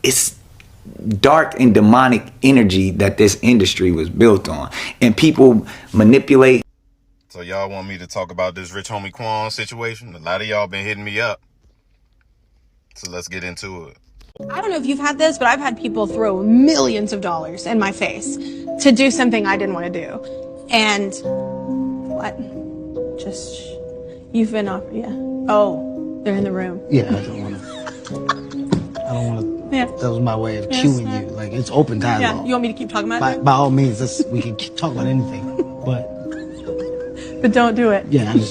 it's dark and demonic energy that this industry was built on, and people manipulate. So y'all want me to talk about this rich homie Quan situation? A lot of y'all been hitting me up, so let's get into it. I don't know if you've had this, but I've had people throw millions of dollars in my face to do something I didn't want to do. And what? Just, you've been off, yeah. Oh, they're in the room. Yeah, I don't want to. Yeah. That was my way of cueing you. Like, it's open dialogue. Yeah, you want me to keep talking about it? By all means, we can talk about anything. But don't do it. Yeah, no.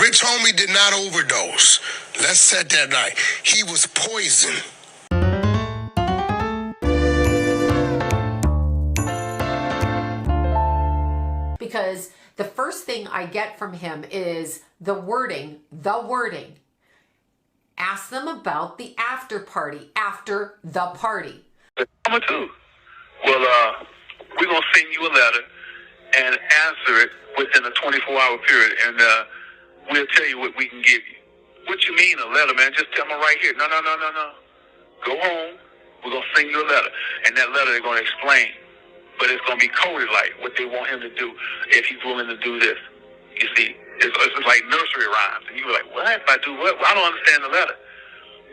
Rich homie did not overdose. Let's set that right. He was poisoned. Because the first thing I get from him is the wording. Ask them about the after party, after the party. Number two, well, we're going to send you a letter and answer it within a 24-hour period, and we'll tell you what we can give you. What you mean a letter, man? Just tell me right here. No. Go home. We're going to send you a letter, and that letter they're going to explain. But it's going to be coded like what they want him to do if he's willing to do this. You see, it's like nursery rhymes. And you're like, what? If I do what? I don't understand the letter.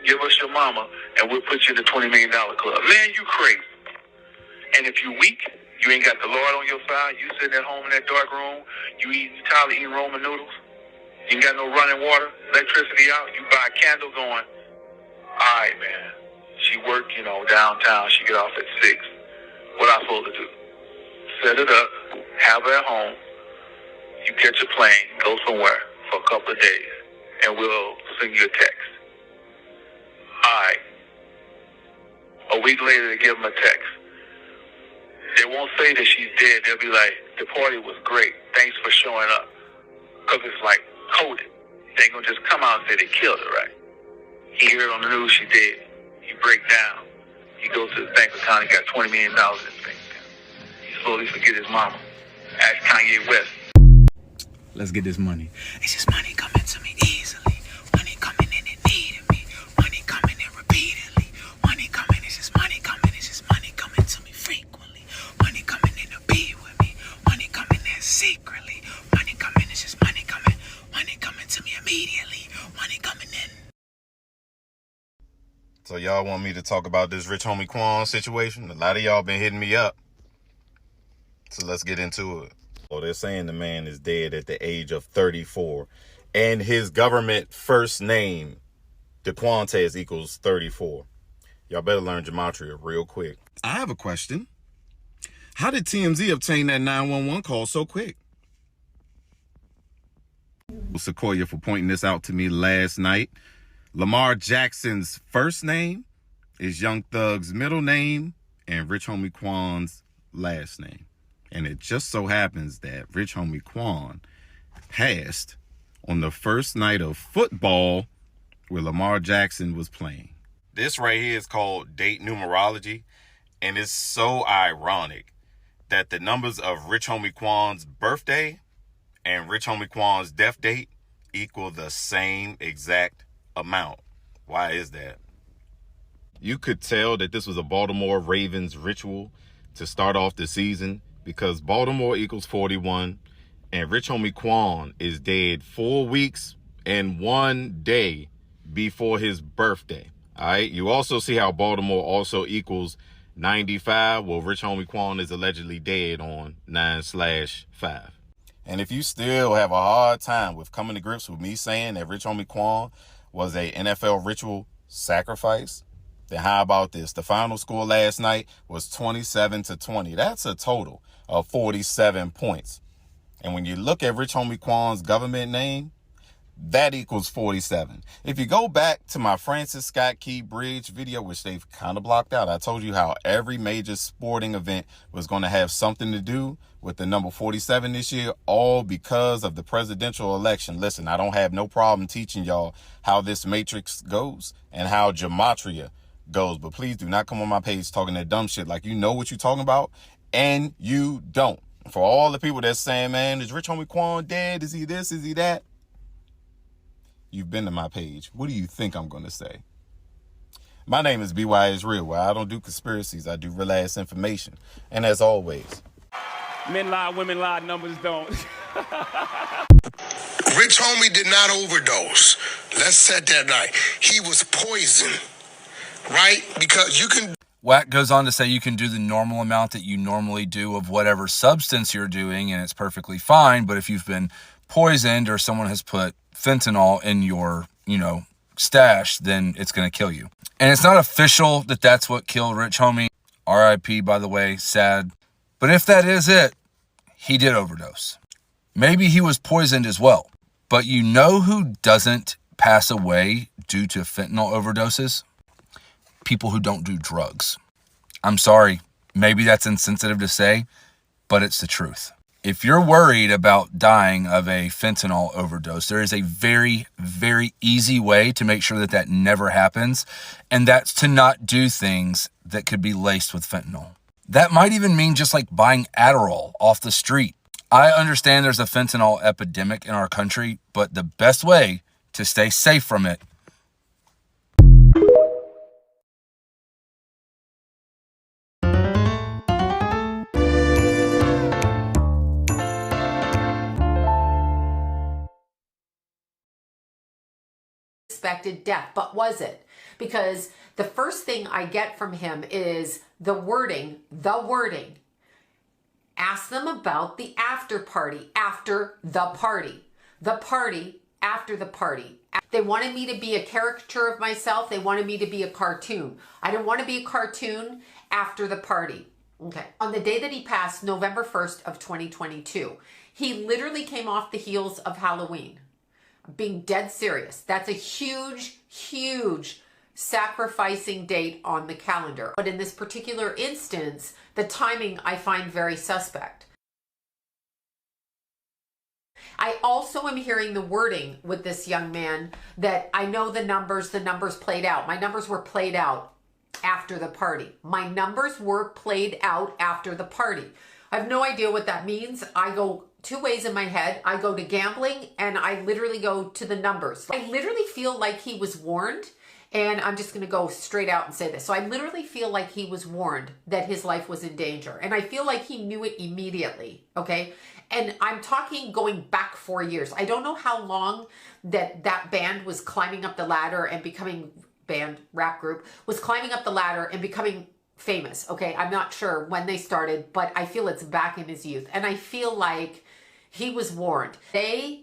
Give us your mama, and we'll put you in the $20 million club. Man, you crazy. And if you weak, you ain't got the Lord on your side, you sitting at home in that dark room, you tired of eating Roman noodles, you ain't got no running water, electricity out, you buy a candle going, all right, man. She work, downtown, she get off at 6. What I supposed to do? Set it up, have her at home, you catch a plane, go somewhere for a couple of days, and we'll send you a text. All right. A week later, they give them a text. They won't say that she's dead. They'll be like, the party was great. Thanks for showing up. Because it's like coded. They ain't going to just come out and say they killed her, right? He heard on the news she dead. He break down. He goes to his bank account and got $20 million in his bank account. He slowly forget his mama. Ask Kanye West. Let's get this money. It's just money coming to me easily. Money coming in and needing me. Money coming in repeatedly. Money coming, it's just money coming. It's just money coming to me frequently. Money coming in to be with me. Money coming in secretly. Money coming, it's just money coming. Money coming to me immediately. Money coming in. So y'all want me to talk about this rich homie Quan situation? A lot of y'all been hitting me up. So let's get into it. So they're saying the man is dead at the age of 34. And his government first name, DeQuantes, equals 34. Y'all better learn gematria real quick. I have a question. How did TMZ obtain that 911 call so quick? Sequoia for pointing this out to me last night. Lamar Jackson's first name is Young Thug's middle name and Rich Homie Quan's last name. And it just so happens that Rich Homie Quan passed on the first night of football where Lamar Jackson was playing. This right here is called date numerology, and it's so ironic that the numbers of Rich Homie Quan's birthday and Rich Homie Quan's death date equal the same exact amount. Why is that? You could tell that this was a Baltimore Ravens ritual to start off the season because Baltimore equals 41 and Rich Homie Quan is dead 4 weeks and 1 day before his birthday. All right. You also see how Baltimore also equals 95. Well, Rich Homie Quan is allegedly dead on 9/5. And if you still have a hard time with coming to grips with me saying that Rich Homie Quan was a NFL ritual sacrifice, then how about this? The final score last night was 27-20. That's a total of 47 points. And when you look at Rich Homie Quan's government name, that equals 47. If you go back to my Francis Scott Key Bridge video, which they've kind of blocked out, I told you how every major sporting event was going to have something to do with the number 47 this year, all because of the presidential election. Listen, I don't have no problem teaching y'all how this matrix goes and how gematria goes, but please do not come on my page talking that dumb shit like you know what you're talking about, and you don't. For all the people that's saying, man, is Rich Homie Quan dead? Is he this? Is he that? You've been to my page. What do you think I'm going to say? My name is BY is Real, where I don't do conspiracies, I do real ass information. And as always, men lie, women lie, numbers don't. Rich Homie did not overdose. Let's set that right. He was poisoned, right? Because you can. Wack goes on to say you can do the normal amount that you normally do of whatever substance you're doing, and it's perfectly fine. But if you've been poisoned or someone has put fentanyl in your, stash, then it's going to kill you. And it's not official that that's what killed Rich Homie. RIP, by the way, sad. But if that is it, he did overdose. Maybe he was poisoned as well. But you know who doesn't pass away due to fentanyl overdoses? People who don't do drugs. I'm sorry, maybe that's insensitive to say, but it's the truth. If you're worried about dying of a fentanyl overdose, there is a very, very easy way to make sure that that never happens, and that's to not do things that could be laced with fentanyl. That might even mean just like buying Adderall off the street. I understand there's a fentanyl epidemic in our country, but the best way to stay safe from it expected death, but was it? Because the first thing I get from him is the wording. Ask them about the after party, after the party after the party. They wanted me to be a caricature of myself. They wanted me to be a cartoon. I didn't want to be a cartoon after the party. Okay. On the day that he passed, November 1st of 2022, he literally came off the heels of Halloween. Being dead serious. That's a huge, huge sacrificing date on the calendar. But in this particular instance, the timing I find very suspect. I also am hearing the wording with this young man that I know the numbers played out. My numbers were played out after the party. My numbers were played out after the party. I have no idea what that means. I go two ways in my head. I go to gambling and I literally go to the numbers. I literally feel like he was warned, and I'm just going to go straight out and say this. So I literally feel like he was warned that his life was in danger, and I feel like he knew it immediately. Okay. And I'm talking going back 4 years. I don't know how long that band was climbing up the ladder and becoming rap group was climbing up the ladder and becoming famous. Okay. I'm not sure when they started, but I feel it's back in his youth. And I feel like he was warned. The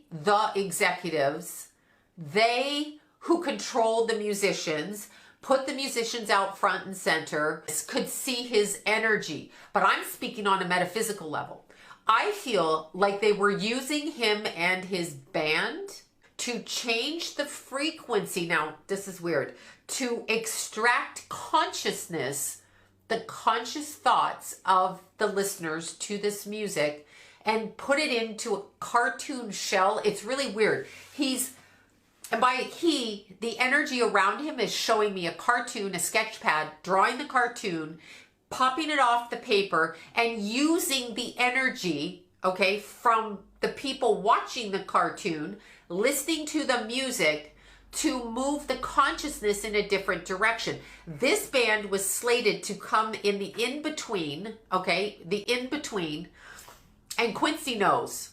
executives, they who controlled the musicians, put the musicians out front and center, could see his energy. But I'm speaking on a metaphysical level. I feel like they were using him and his band to change the frequency. Now, this is weird. To extract consciousness, the conscious thoughts of the listeners to this music, and put it into a cartoon shell. It's really weird. The energy around him is showing me a cartoon, a sketch pad, drawing the cartoon, popping it off the paper, and using the energy, okay, from the people watching the cartoon, listening to the music, to move the consciousness in a different direction. This band was slated to come in the in-between, okay, the in-between, and Quincy knows.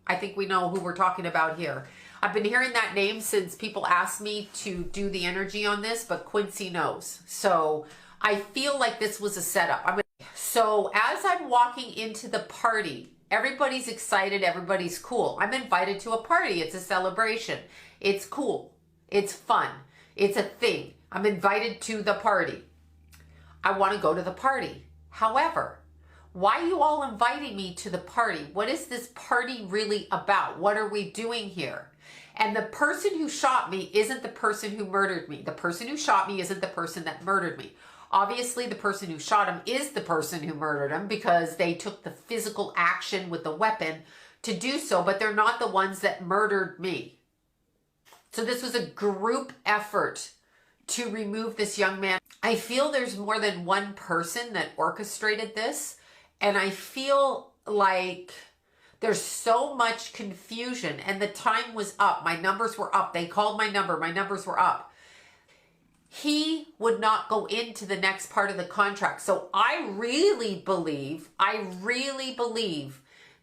I think we know who we're talking about here. I've been hearing that name since people asked me to do the energy on this, but Quincy knows. So I feel like this was a setup. So as I'm walking into the party, everybody's excited, everybody's cool. I'm invited to a party. It's a celebration. It's cool. It's fun. It's a thing. I'm invited to the party. I want to go to the party. However, why are you all inviting me to the party? What is this party really about? What are we doing here? And the person who shot me isn't the person who murdered me. The person who shot me isn't the person that murdered me. Obviously, the person who shot him is the person who murdered him because they took the physical action with the weapon to do so, but they're not the ones that murdered me. So this was a group effort to remove this young man. I feel there's more than one person that orchestrated this, and I feel like there's so much confusion, and the time was up. My numbers were up. They called my number. My numbers were up. he would not go into the next part of the contract. So I really believe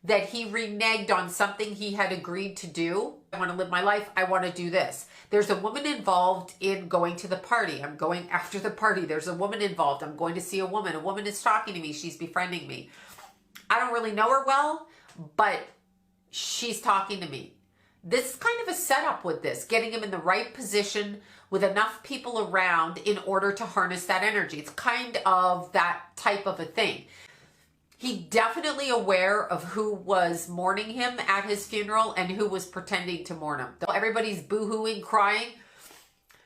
that he reneged on something he had agreed to do. I want to live my life. I want to do this. There's a woman involved in going to the party. I'm going after the party. There's a woman involved. I'm going to see a woman. A woman is talking to me. She's befriending me. I don't really know her well, but she's talking to me. This is kind of a setup with this, getting him in the right position with enough people around in order to harness that energy. It's kind of that type of a thing. He definitely aware of who was mourning him at his funeral and who was pretending to mourn him. Everybody's boo-hooing, crying.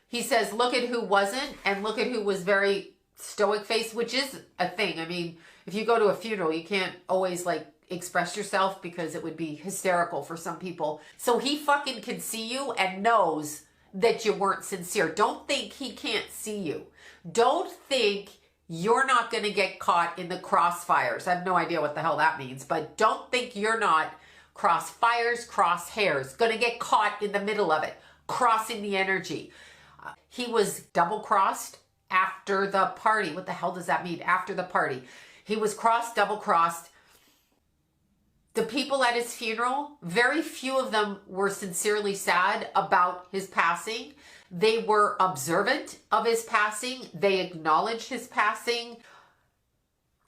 He says, look at who wasn't and look at who was very stoic faced, which is a thing. I mean, if you go to a funeral, you can't always like express yourself because it would be hysterical for some people. So he fucking can see you and knows that you weren't sincere. Don't think he can't see you. Don't think you're not going to get caught in the crossfires. I have no idea what the hell that means, but don't think you're not crossfires, crosshairs, going to get caught in the middle of it, crossing the energy. He was double-crossed after the party. What the hell does that mean? After the party. He was crossed, double-crossed. The people at his funeral, very few of them were sincerely sad about his passing. They were observant of his passing. They acknowledged his passing.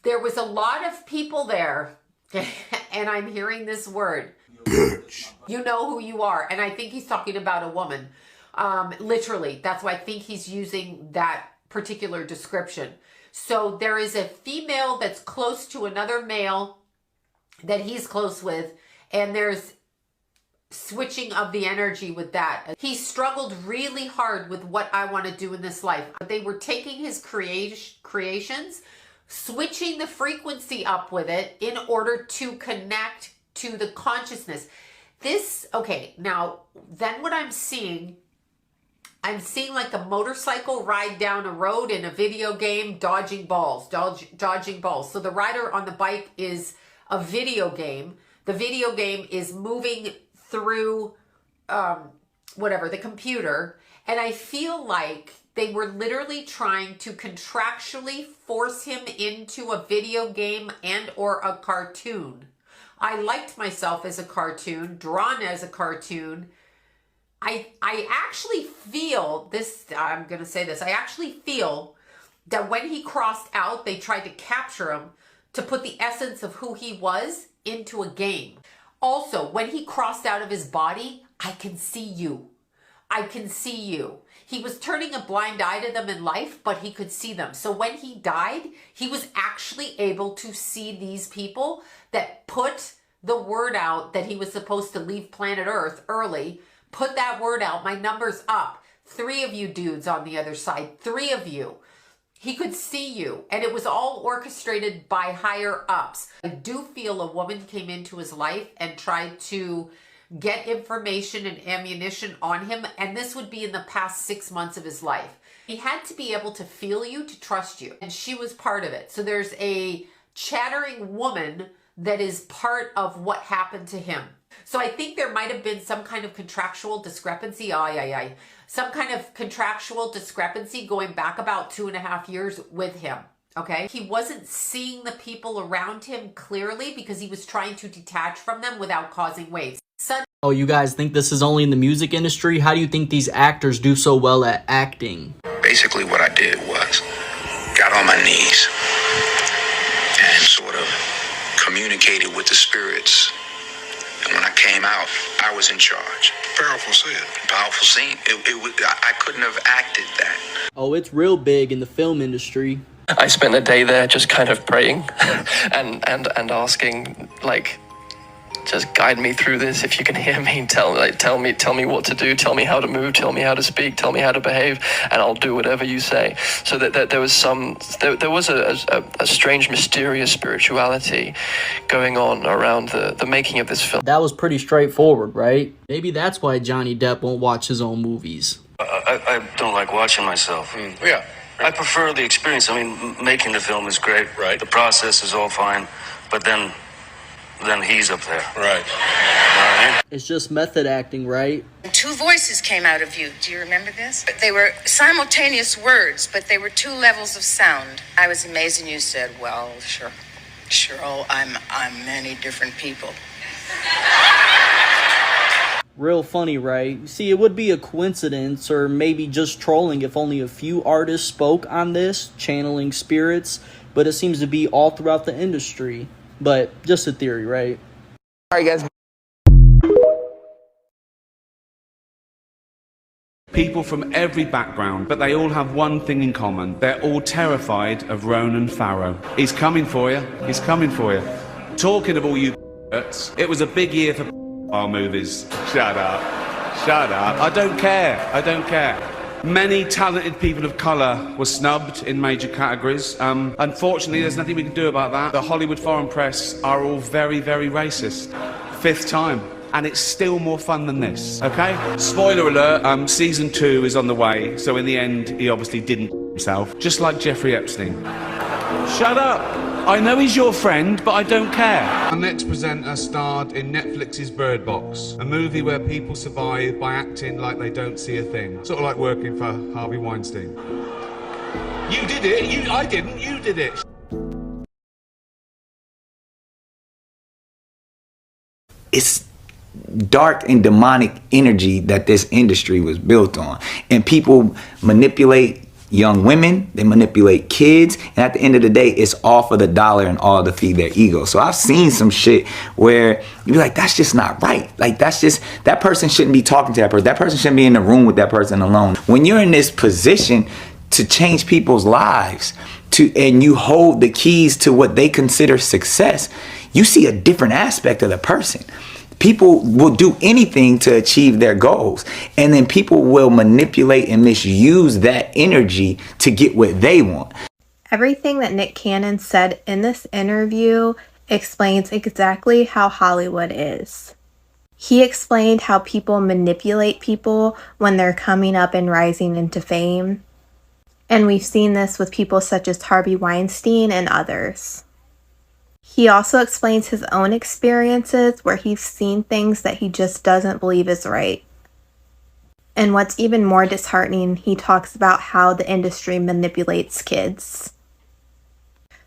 There was a lot of people there, and I'm hearing this word. Bitch. You know who you are. And I think he's talking about a woman. Literally. That's why I think he's using that particular description. So there is a female that's close to another male that he's close with, and there's switching of the energy with that. He struggled really hard with what I want to do in this life. They were taking his creations, switching the frequency up with it in order to connect to the consciousness. This, okay, now, then what I'm seeing like a motorcycle ride down a road in a video game, dodging balls. So the rider on the bike is a video game. The video game is moving through the computer, and I feel like they were literally trying to contractually force him into a video game and or a cartoon. I liked myself as a cartoon, drawn as a cartoon. I actually feel this, I'm gonna say this, I actually feel that when he crossed out, they tried to capture him to put the essence of who he was into a game. Also, when he crossed out of his body, I can see you. I can see you. He was turning a blind eye to them in life, but he could see them. So when he died, he was actually able to see these people that put the word out that he was supposed to leave planet Earth early. Put that word out. My number's up. 3 of you dudes on the other side. 3 of you. He could see you, and it was all orchestrated by higher ups. I do feel a woman came into his life and tried to get information and ammunition on him, and this would be in the past 6 months of his life. He had to be able to feel you, to trust you, and she was part of it. So there's a chattering woman that is part of what happened to him. So I think there might have been some kind of contractual discrepancy. Some kind of contractual discrepancy going back about 2.5 years with him. Okay. He wasn't seeing the people around him clearly because he was trying to detach from them without causing waves. Oh, you guys think this is only in the music industry? How do you think these actors do so well at acting? Basically what I did was got on my knees and sort of communicated with the spirits. And when I came out, I was in charge. Powerful scene. Powerful scene. I couldn't have acted that. Oh, it's real big in the film industry. I spent a day there just kind of praying and asking, like, just guide me through this. If you can hear me, tell me what to do, tell me how to move, tell me how to speak, tell me how to behave, and I'll do whatever you say. So that there was a strange, mysterious spirituality going on around the making of this film. That was pretty straightforward, right? Maybe that's why Johnny Depp won't watch his own movies. I don't like watching myself. Yeah. I prefer the experience. I mean, making the film is great. Right. The process is all fine, but then he's up there. Right. It's just method acting, right? two voices came out of you. Do you remember this? They were simultaneous words, but they were two levels of sound. I was amazed, and you said, well, sure, oh, I'm many different people. Real funny, right? See, it would be a coincidence or maybe just trolling if only a few artists spoke on this, channeling spirits, but it seems to be all throughout the industry. But just a theory, right? Alright guys. People from every background, but they all have one thing in common. They're all terrified of Ronan Farrow. He's coming for you. He's coming for you. Talking of all you it was a big year for movies. Shut up. Shut up. I don't care. I don't care. Many talented people of colour were snubbed in major categories. Unfortunately, there's nothing we can do about that. The Hollywood foreign press are all very, very racist. 5th time. And it's still more fun than this, okay? Spoiler alert, season 2 is on the way, so in the end, he obviously didn't himself, just like Jeffrey Epstein. Shut up! I know he's your friend, but I don't care. Our next presenter starred in Netflix's Bird Box, a movie where people survive by acting like they don't see a thing. Sort of like working for Harvey Weinstein. You did it, I didn't, you did it. It's dark and demonic energy that this industry was built on, and people manipulate young women, they manipulate kids, and at the end of the day, it's all for the dollar and all to feed their ego. So I've seen some shit where you be like, that's just not right. Like, that's just, that person shouldn't be talking to that person shouldn't be in the room with that person alone. When you're in this position to change people's lives, and you hold the keys to what they consider success, you see a different aspect of the person. People will do anything to achieve their goals, and then people will manipulate and misuse that energy to get what they want. Everything that Nick Cannon said in this interview explains exactly how Hollywood is. He explained how people manipulate people when they're coming up and rising into fame. And we've seen this with people such as Harvey Weinstein and others. He also explains his own experiences where he's seen things that he just doesn't believe is right. And what's even more disheartening, he talks about how the industry manipulates kids.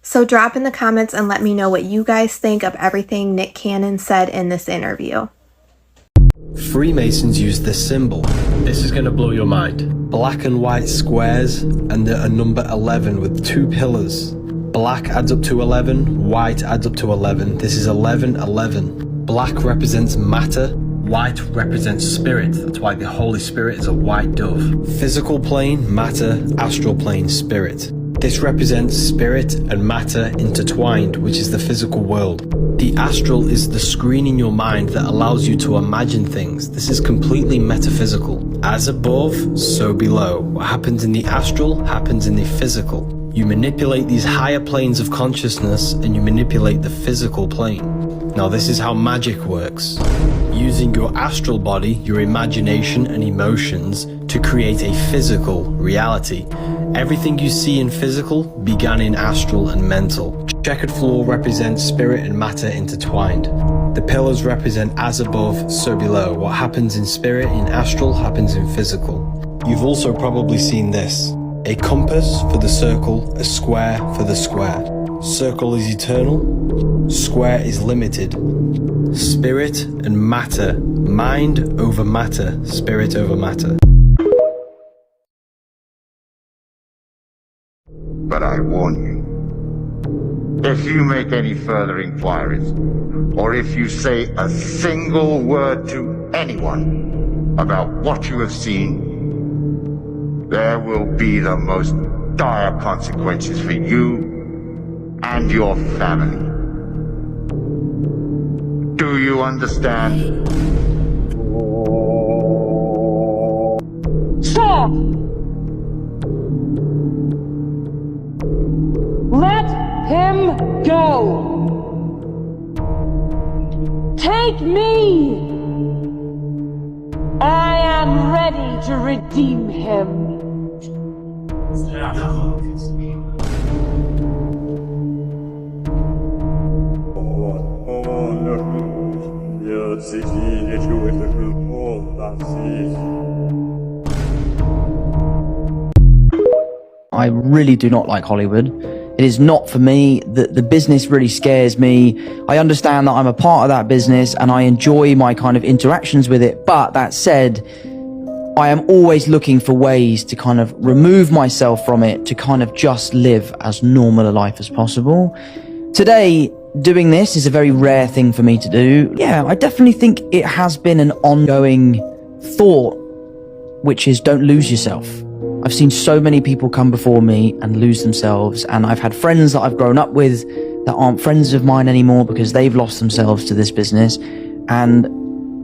So drop in the comments and let me know what you guys think of everything Nick Cannon said in this interview. Freemasons use this symbol. This is going to blow your mind. Black and white squares and a number 11 with 2 pillars. Black adds up to 11, white adds up to 11. This is 1111. Black represents matter, white represents spirit. That's why the Holy Spirit is a white dove. Physical plane, matter, astral plane, spirit. This represents spirit and matter intertwined, which is the physical world. The astral is the screen in your mind that allows you to imagine things. This is completely metaphysical. As above, so below. What happens in the astral happens in the physical. You manipulate these higher planes of consciousness and you manipulate the physical plane. Now this is how magic works. Using your astral body, your imagination and emotions to create a physical reality. Everything you see in physical began in astral and mental. Checkered floor represents spirit and matter intertwined. The pillars represent as above, so below. What happens in spirit, in astral, happens in physical. You've also probably seen this. A compass for the circle, a square for the square. Circle is eternal, square is limited. Spirit and matter, mind over matter, spirit over matter. But I warn you, if you make any further inquiries, or if you say a single word to anyone about what you have seen, there will be the most dire consequences for you and your family. Do you understand? Stop! Let him go! Take me! I am ready to redeem him. I really do not like Hollywood. It is not for me. The business really scares me. I understand that I'm a part of that business and I enjoy my kind of interactions with it. But that said, I am always looking for ways to kind of remove myself from it, to kind of just live as normal a life as possible. Today, doing this is a very rare thing for me to do. Yeah, I definitely think it has been an ongoing thought, which is don't lose yourself. I've seen so many people come before me and lose themselves, and I've had friends that I've grown up with that aren't friends of mine anymore because they've lost themselves to this business. And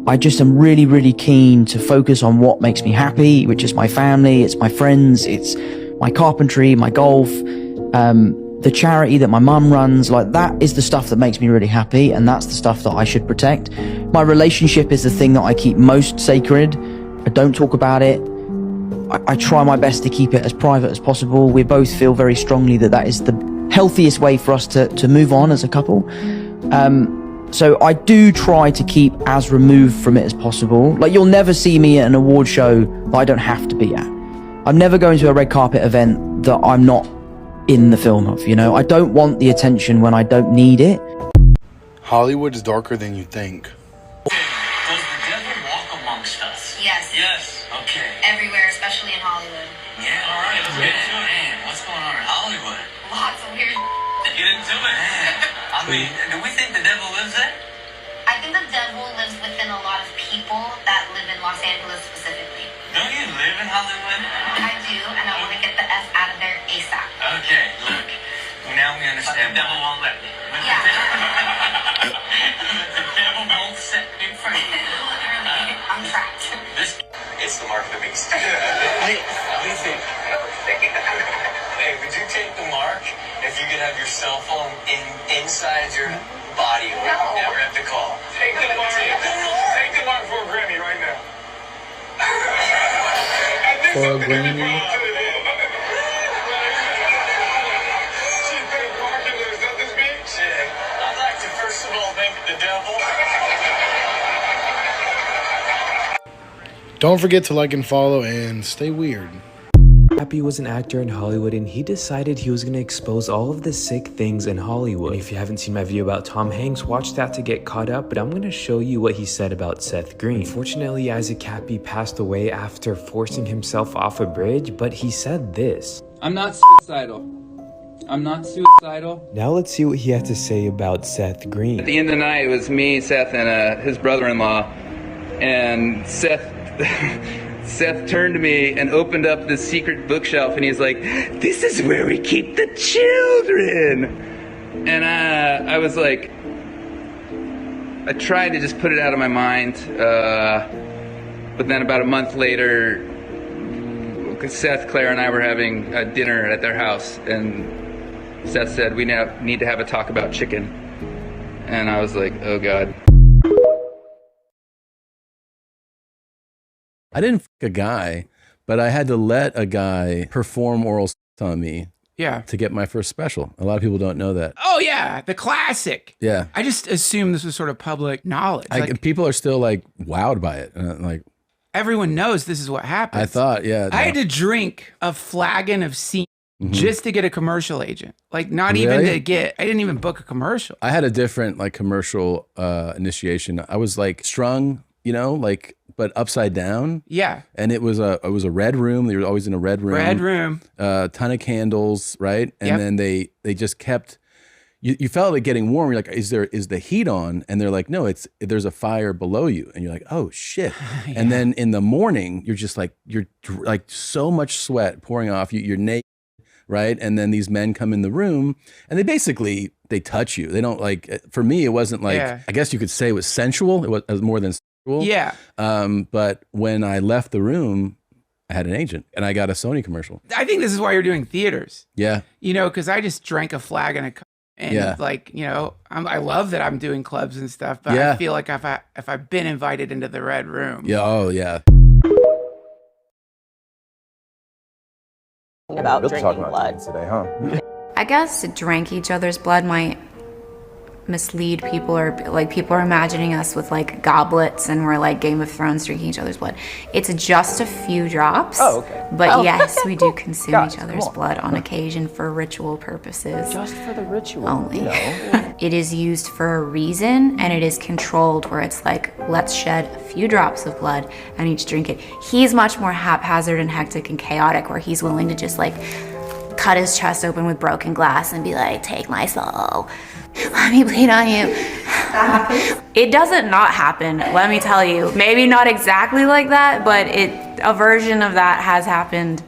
I just am really, really keen to focus on what makes me happy, which is my family, it's my friends, it's my carpentry, my golf, the charity that my mum runs. Like, that is the stuff that makes me really happy, and that's the stuff that I should protect. My relationship is the thing that I keep most sacred. I don't talk about it. I try my best to keep it as private as possible. We both feel very strongly that that is the healthiest way for us to move on as a couple. So I do try to keep as removed from it as possible. Like, you'll never see me at an award show that I don't have to be at. I'm never going to a red carpet event that I'm not in the film of, you know? I don't want the attention when I don't need it. Hollywood is darker than you think. Does the devil walk amongst us? Yes. Yes. Okay. Everywhere, especially in Hollywood. Yeah, all right, let's get into it. Man, what's going on in Hollywood? Lots of weird. Get into it. Man, I mean, do we think the devil lives there? I think the devil lives within a lot of people that live in Los Angeles specifically. Don't you live in Hollywood? I do, and I want to get the F out of there ASAP. Okay, look. Now we understand. The devil won't let me. Yeah. The devil won't set me free. Literally, I'm trapped. It's the mark of the beast. Hey, would you take the mark if you could have your cell phone inside your body? No. You never have to call. Take the mark. Take the mark for a Grammy right now. For a Grammy? I'd like to first of all thank the devil. Don't forget to like and follow and stay weird. Qapi was an actor in Hollywood, and he decided he was going to expose all of the sick things in Hollywood. And if you haven't seen my video about Tom Hanks, watch that to get caught up, but I'm going to show you what he said about Seth Green. Unfortunately, Isaac Qapi passed away after forcing himself off a bridge, but he said this. I'm not suicidal. I'm not suicidal. Now let's see what he had to say about Seth Green. At the end of the night, it was me, Seth, and his brother-in-law, and Seth turned to me and opened up this secret bookshelf, and he's like, "This is where we keep the children." And I was like, I tried to just put it out of my mind, but then about a month later, Seth, Claire, and I were having a dinner at their house, and Seth said, "We now need to have a talk about chicken." And I was like, oh God. I didn't f*** a guy, but I had to let a guy perform oral sex on me. Yeah. To get my first special. A lot of people don't know that. Oh yeah, the classic. Yeah. I just assumed this was sort of public knowledge. Like, people are still like wowed by it. Like, everyone knows this is what happens. I thought, yeah. I had to drink a flagon of semen just to get a commercial agent. Like, not Really? even to get, I didn't even book a commercial. I had a different like commercial initiation. I was like strung, you know, like, but upside down. Yeah. And it was a red room. They were always in a red room. Red room. Ton of candles, right? And Yep. then they just kept. You felt like getting warm. You're like, is the heat on? And they're like, no, there's a fire below you. And you're like, oh shit. Yeah. And then in the morning, you're just like, you're like so much sweat pouring off you. You're naked, right? And then these men come in the room, and they touch you. They don't like. For me, it wasn't like. Yeah. I guess you could say it was sensual. It was more than sensual. Yeah. But when I left the room, I had an agent, and I got a Sony commercial. I think this is why you're doing theaters. Yeah. You know, because I just drank a flagon of. And Yeah. like, you know, I love that I'm doing clubs and stuff, but Yeah. I feel like if I've been invited into the red room. Yeah. Oh, yeah. About drinking blood today, huh? I guess drank each other's blood might mislead people, or like people are imagining us with like goblets and we're like Game of Thrones drinking each other's blood. It's just a few drops. Oh, okay. But yes, we do consume each other's blood on occasion for ritual purposes. Just for the ritual. Only. You know. It is used for a reason, and it is controlled where it's like, let's shed a few drops of blood and each drink it. He's much more haphazard and hectic and chaotic, where he's willing to just like cut his chest open with broken glass and be like, take my soul, let me bleed on you. It doesn't not happen, let me tell you. Maybe not exactly like that, but a version of that has happened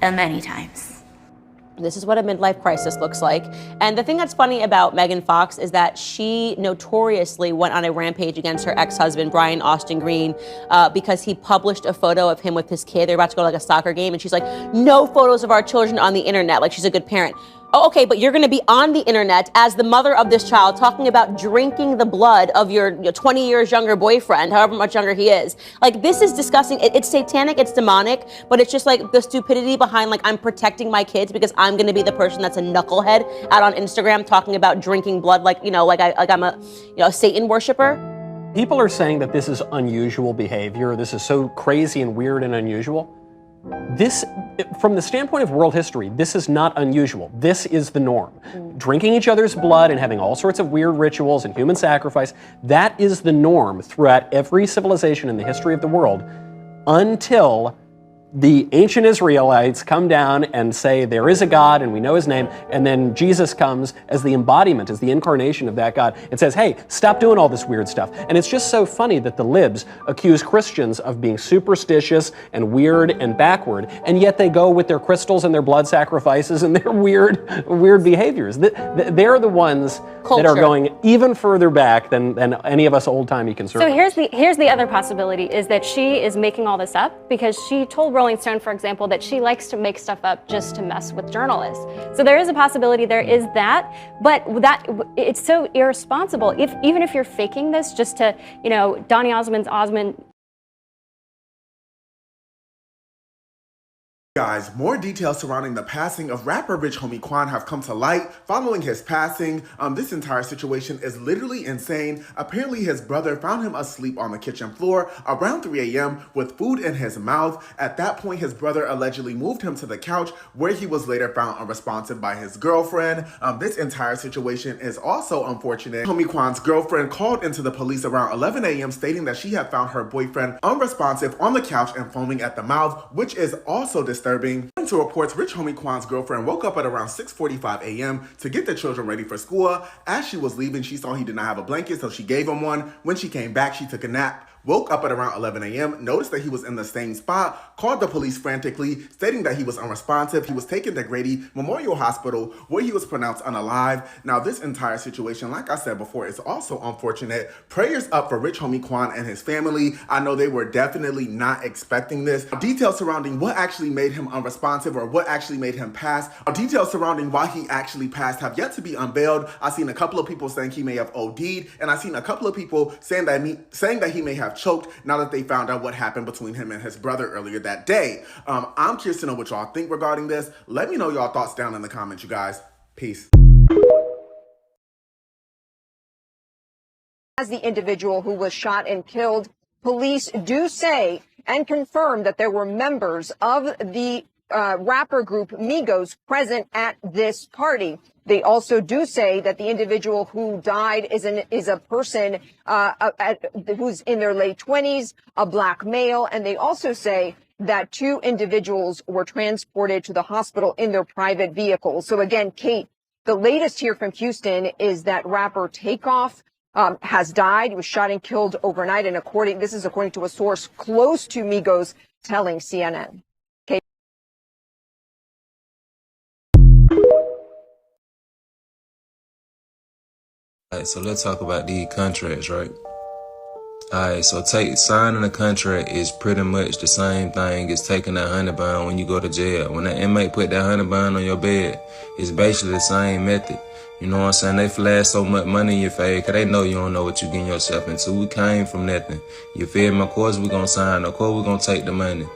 many times. This is what a midlife crisis looks like. And the thing that's funny about Megan Fox is that she notoriously went on a rampage against her ex-husband, Brian Austin Green, because he published a photo of him with his kid. They're about to go to like a soccer game, and she's like, no photos of our children on the internet, like she's a good parent. Oh, okay, but you're gonna be on the internet as the mother of this child talking about drinking the blood of your 20 years younger boyfriend, however much younger he is. Like, this is disgusting. It's satanic, it's demonic, but it's just like the stupidity behind like, I'm protecting my kids because I'm gonna be the person that's a knucklehead out on Instagram talking about drinking blood like, you know, like I'm a, you know, a Satan worshiper. People are saying that this is unusual behavior. This is so crazy and weird and unusual. This, from the standpoint of world history, this is not unusual. This is the norm. Drinking each other's blood and having all sorts of weird rituals and human sacrifice, that is the norm throughout every civilization in the history of the world until the ancient Israelites come down and say there is a God and we know his name, and then Jesus comes as the embodiment, as the incarnation of that God, and says, hey, stop doing all this weird stuff. And it's just so funny that the libs accuse Christians of being superstitious and weird and backward, and yet they go with their crystals and their blood sacrifices and their weird behaviors. They're the ones that are going even further back than any of us old-timey conservatives. So here's the other possibility, is that she is making all this up because she told Rolling Stone, for example, that she likes to make stuff up just to mess with journalists. So there is a possibility there is that, but that it's so irresponsible. Even if you're faking this just to, you know, Donny Osmond. Guys, more details surrounding the passing of rapper Rich Homie Quan have come to light following his passing. This entire situation is literally insane. Apparently his brother found him asleep on the kitchen floor around 3 a.m. with food in his mouth. At that point, his brother allegedly moved him to the couch, where he was later found unresponsive by his girlfriend. This entire situation is also unfortunate. Homie Quan's girlfriend called into the police around 11 a.m. stating that she had found her boyfriend unresponsive on the couch and foaming at the mouth, which is also disturbing. According to reports, Rich Homie Quan's girlfriend woke up at around 6:45 a.m. to get the children ready for school. As she was leaving, she saw he did not have a blanket, so she gave him one. When she came back, she took a nap. Woke up at around 11 a.m., noticed that he was in the same spot, called the police frantically, stating that he was unresponsive. He was taken to Grady Memorial Hospital, where he was pronounced unalive. Now, this entire situation, like I said before, is also unfortunate. Prayers up for Rich Homie Quan and his family. I know they were definitely not expecting this. Details surrounding what actually made him unresponsive or what actually made him pass. Details surrounding why he actually passed have yet to be unveiled. I've seen a couple of people saying he may have OD'd, and I've seen a couple of people saying that he may have choked now that they found out what happened between him and his brother earlier that day. I'm curious to know what y'all think regarding this. Let me know y'all thoughts down in the comments, you guys. Peace. As the individual who was shot and killed, police do say and confirm that there were members of the rapper group Migos present at this party. They also do say that the individual who died is a person who's in their late 20s, a black male, and they also say that 2 individuals were transported to the hospital in their private vehicles. So again, Kate, the latest here from Houston is that rapper Takeoff has died. He was shot and killed overnight, and this is according to a source close to Migos telling CNN. Kate. Alright, so let's talk about these contracts, right? Alright, so signing a contract is pretty much the same thing as taking that 100 bond when you go to jail. When that inmate put that 100 bond on your bed, it's basically the same method. You know what I'm saying? They flash so much money in your face because they know you don't know what you're getting yourself into. We came from nothing. You feel me? Of course we're going to sign. Of course we're going to take the money.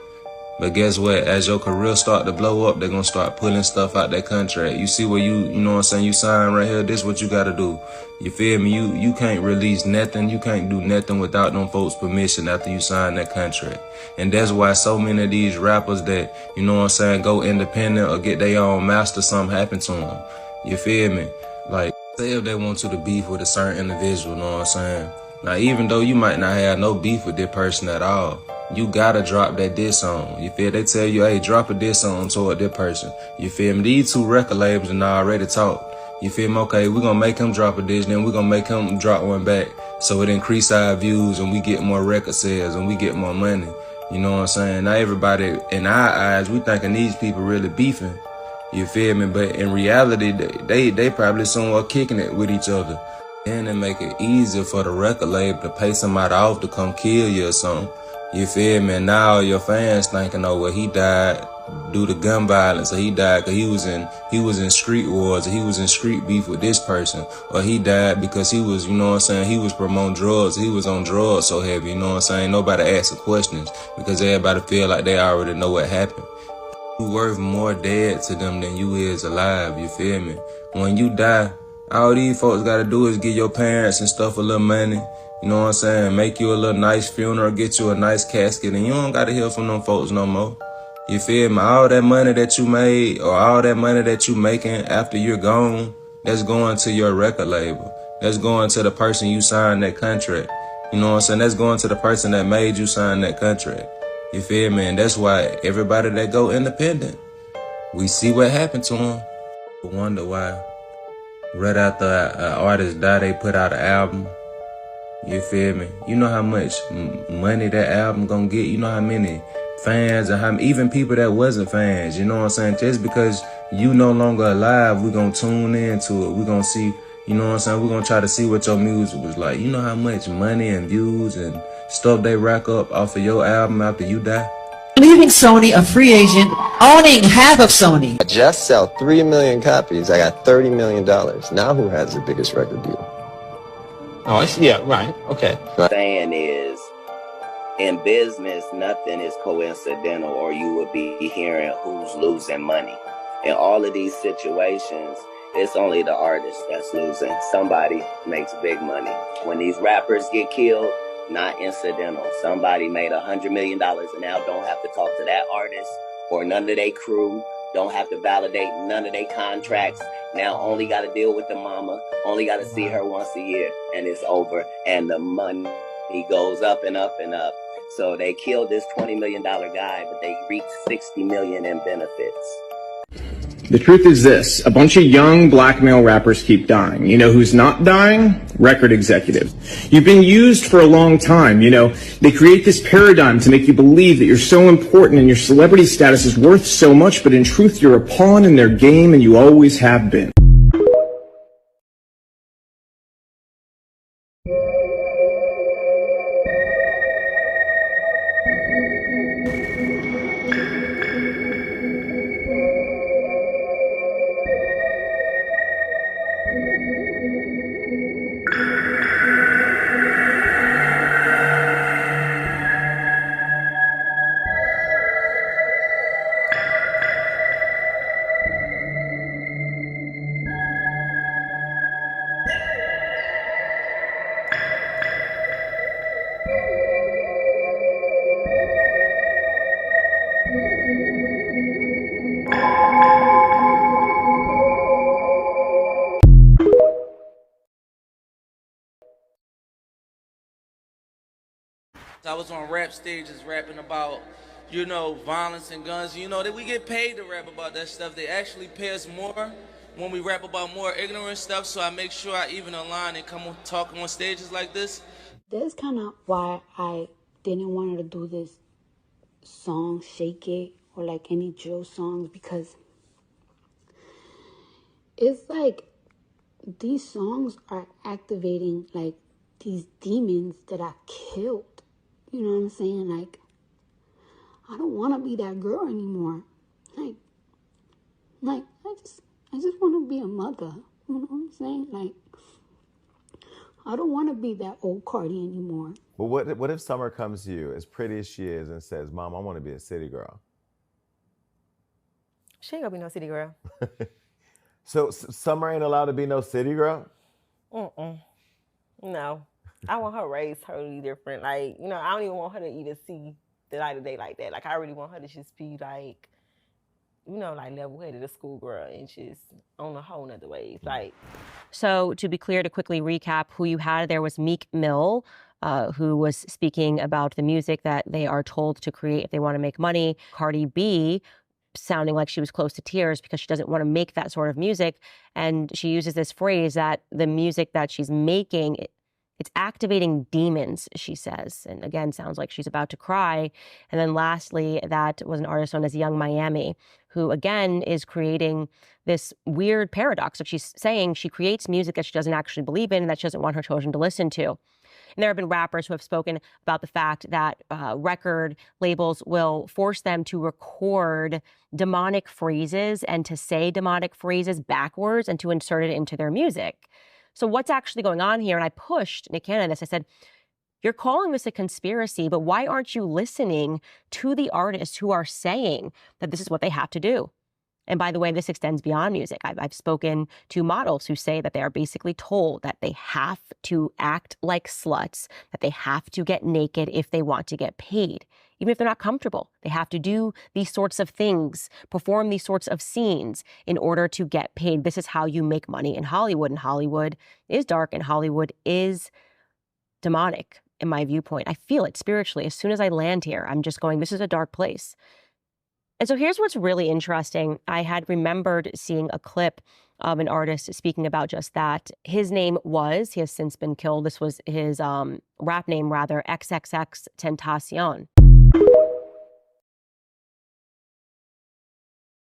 But guess what? As your career start to blow up, they're gonna start pulling stuff out that contract. You see where you know what I'm saying, you sign right here, this what you gotta do. You feel me? You can't release nothing, you can't do nothing without them folks' permission after you sign that contract. And that's why so many of these rappers that, you know what I'm saying, go independent or get their own master, something happen to them. You feel me? Like, say if they want you to beef with a certain individual, you know what I'm saying? Now, even though you might not have no beef with that person at all, you gotta drop that diss song. You feel? They tell you, hey, drop a diss song toward that person. You feel me? These two record labels and already talk. You feel me? Okay, we're gonna make him drop a diss, then we're gonna make him drop one back. So it increase our views and we get more record sales and we get more money. You know what I'm saying? Now everybody, in our eyes, we thinking these people really beefing. You feel me? But in reality, they probably somewhat kicking it with each other. And it make it easier for the record label to pay somebody off to come kill you or something. You feel me? And now your fans thinking, oh, well, he died due to gun violence, or he died because he was in street wars, or he was in street beef with this person, or he died because he was, you know what I'm saying, he was promoting drugs, he was on drugs so heavy, you know what I'm saying? Nobody asking questions because everybody feel like they already know what happened. You worth more dead to them than you is alive, you feel me? When you die, all these folks gotta do is give your parents and stuff a little money. You know what I'm saying? Make you a little nice funeral, get you a nice casket, and you don't gotta hear from them folks no more. You feel me? All that money that you made, or all that money that you making after you're gone, that's going to your record label. That's going to the person you signed that contract. You know what I'm saying? That's going to the person that made you sign that contract. You feel me? And that's why everybody that go independent, we see what happened to them. We wonder why right after an artist die, they put out an album. You feel me? You know how much money that album gonna get? You know how many fans and how even people that wasn't fans, you know what I'm saying? Just because you no longer alive, we gonna tune into it. We gonna see, you know what I'm saying? We gonna try to see what your music was like. You know how much money and views and stuff they rack up off of your album after you die? Leaving Sony a free agent, owning half of Sony. I just sell 3 million copies. I got $30 million. Now who has the biggest record deal? Oh, I see. Yeah, right. Okay. Right. Saying is, in business, nothing is coincidental, or you would be hearing who's losing money. In all of these situations, it's only the artist that's losing. Somebody makes big money. When these rappers get killed, not incidental. Somebody made $100 million and now don't have to talk to that artist or none of their crew. Don't have to validate none of their contracts. Now only got to deal with the mama. Only got to see her once a year, and it's over. And the money goes up and up and up. So they killed this $20 million guy, but they reaped $60 million in benefits. The truth is this: a bunch of young black male rappers keep dying. You know who's not dying? Record executives. You've been used for a long time. You know, they create this paradigm to make you believe that you're so important and your celebrity status is worth so much, but in truth, you're a pawn in their game and you always have been. I was on rap stages rapping about, you know, violence and guns. You know, that we get paid to rap about that stuff. They actually pay us more when we rap about more ignorant stuff, so I make sure I even a line and come on talking on stages like this. That's kind of why I didn't want to do this song, Shake It, or like any drill songs, because it's like these songs are activating like these demons that I killed. You know what I'm saying? Like, I don't want to be that girl anymore. Like I just want to be a mother. You know what I'm saying? Like, I don't want to be that old Cardi anymore. But what if Summer comes to you, as pretty as she is, and says, Mom, I want to be a city girl? She ain't gonna be no city girl. So Summer ain't allowed to be no city girl? No. I want her raised totally different. Like, you know, I don't even want her to even see the light of day like that. Like, I really want her to just be like, you know, like level-headed, a schoolgirl, and just on a whole nother wave. Like, So to be clear, to quickly recap who you had, there was Meek Mill, who was speaking about the music that they are told to create if they want to make money. Cardi B, sounding like she was close to tears because she doesn't want to make that sort of music. And she uses this phrase that the music that she's making, it's activating demons, she says. And again, sounds like she's about to cry. And then lastly, that was an artist known as Young Miami, who again is creating this weird paradox of she's saying she creates music that she doesn't actually believe in and that she doesn't want her children to listen to. And there have been rappers who have spoken about the fact that record labels will force them to record demonic phrases and to say demonic phrases backwards and to insert it into their music. So what's actually going on here? And I pushed Nick Cannon this. I said, you're calling this a conspiracy, but why aren't you listening to the artists who are saying that this is what they have to do? And by the way, this extends beyond music. I've spoken to models who say that they are basically told that they have to act like sluts, that they have to get naked if they want to get paid, even if they're not comfortable. They have to do these sorts of things, perform these sorts of scenes in order to get paid. This is how you make money in Hollywood. And Hollywood is dark and Hollywood is demonic, in my viewpoint. I feel it spiritually. As soon as I land here, I'm just going, this is a dark place. And so here's what's really interesting. I had remembered seeing a clip of an artist speaking about just that. His name was, he has since been killed. This was his rap name, rather, XXX Tentacion.